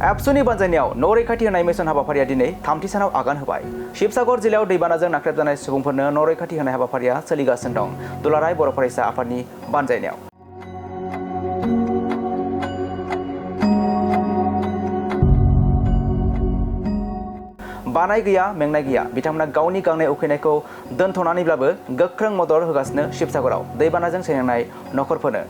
एबसुनि बानजायनायाव न' रैखाथि होनाय मिशन हाबाफारिया दिनै थामथि सानाव आगान होबाय। शिबसागर जिल्लायाव दैबानाजों नाख्रेबजानाय सुबुंफोरनो न' रैखाथि होनाय हाबाफारिया सोलिगासिनो दं। दुलाराय बर' फरायसा आफादनि बानजायनायाव। बानाय गैया मेंनाय गैया बिथांमोना गावनि गांनाय उखैनायखौ दोनथ'नानैब्लाबो गोख्रों मदद होगासिनो शिबसागराव दैबानाजों सैनांनाय नखरफोरनो।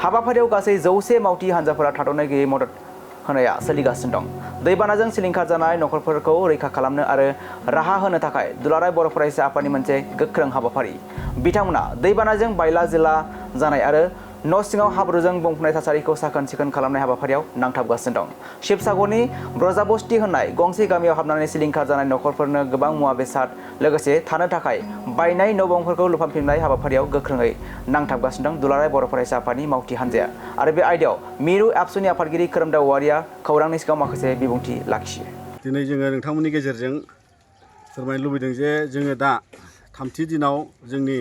हाबाफारियाव गासै 100 मावथि हान्जाफोरा थाद'नाय गैयै मदद होनाया सोलिगासिनो दं। दैबानाजों सिलिंखार जानाय नखरफोरखौ रैखा खालामनो आरो राहा होनो थाखाय दुलाराय बर' फरायसा आफादनि मोनसे गोख्रों हाबाफारि। बिथांमोना दैबानाजों बायला जिला जानाय आरो न' सिङाव हाब्रुजों बुंफबनाय थासारिखौ साखोन सिखोन खालामनाय हाबाफारियाव नांथाबगासिनो दं। शिबसागरनि ब्रजाबस्ती होननाय गंसे गामियाव हाबनानै सिलिंखार जानाय नखरफोरनो गोबां मुवा बेसाद लोगोसे थानो थाखाय बायनाय न' बांफोरखौ लुफामफिननाय हाबाफारियाव गोख्रोङै नांथाबगासिनो दं दुलाराय बर' फरायसा आफादनि मावथि हान्जाया। आरो बे आयदायाव मिरु एबसुनि आफादगिरि खोरोमदाव औवारिया खौरांनि सिगाङाव माखासे बिबुंथि लाखियो। दिनै जोङो नोंथांमोननि गेजेरजों फोरमायनो लुबैदों जे जोङो दा थामथि दिनाव जोंनि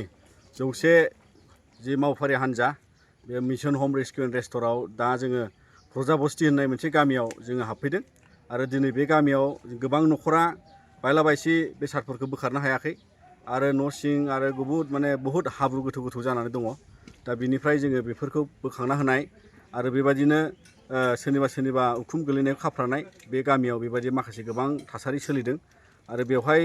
100 जि मावफारि हान्जा बे मिशन हम रेस्किउ एन्ड रेस्ट'राव दा जोङो ब्रजाबस्ती होननाय मोनसे गामियाव जोङो हाबफैदों आरो दिनै बे गामियाव गोबां नखरा बायला बायसि बेसादफोरखौ बोखारनो हायाखै आरो न' सिं आरो बहुद हाब्रु गोथौ गोथौ जानानै दङ। दा बिनिफ्राय जोङो बेफोरखौ बोखांना होनाय आरो बेबायदिनो सोरनिबा उखुम गोलैनायाव खाफ्रानाय बे गामियाव बेबायदि माखासे गोबां थासारि सोलिदों आरो बेवहाय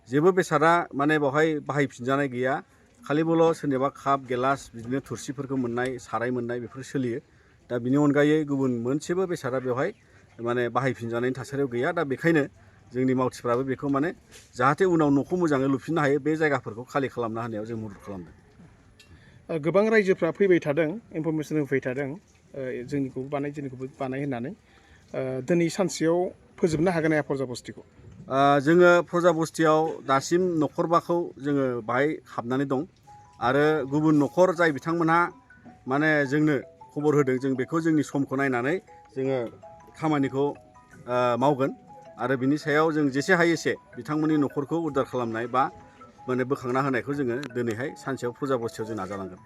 जेबो बेसादा बेवहाय बाहायफिनजानाय गैया। खालिबोल' सोरनिबा काप गिलास बिदिनो थुरसिफोरखौ मोननाय साराय मोननाय बेफोर सोलियो। दा बिनि अनगायै गुबुन मोनसेबो बेसादा बेवहाय बाहायफिनजानायनि थासारियाव गैया। दा बेखायनो जोंनि मावथिफ्राबो बेखौ जाहाथे उनाव न'खौ मोजाङै लुफिननो हायो बे जायगाफोरखौ खालि खालामना होनायाव जों मदद खालामदों। गोबां रायजोफ्रा फैबाय थादों, इनफरमेसन होफैबाय थादों जोंनिखौबो बानाय होननानै। दिनै सानसेयाव फोजोबनो हागोन हाया ब्रजाबस्तीखौ? जोङो ब्रजाबस्तीयाव दासिम नखरबाखौ जोङो बाहाय हाबनानै दं आरो गुबुन नखर जाय बिथांमोनहा जोंनो खबर होदों जों बेखौ जोंनि समखौ नायनानै जोङो खामानिखौ मावगोन आरो बिनि सायाव जों जेसे हायो एसे बिथांमोननि नखरखौ उद्धार खालामनाय बा बोखांना होनायखौ जोङो दिनैहाय सानसेयाव ब्रजाबस्तीयाव जों नाजालांगोन।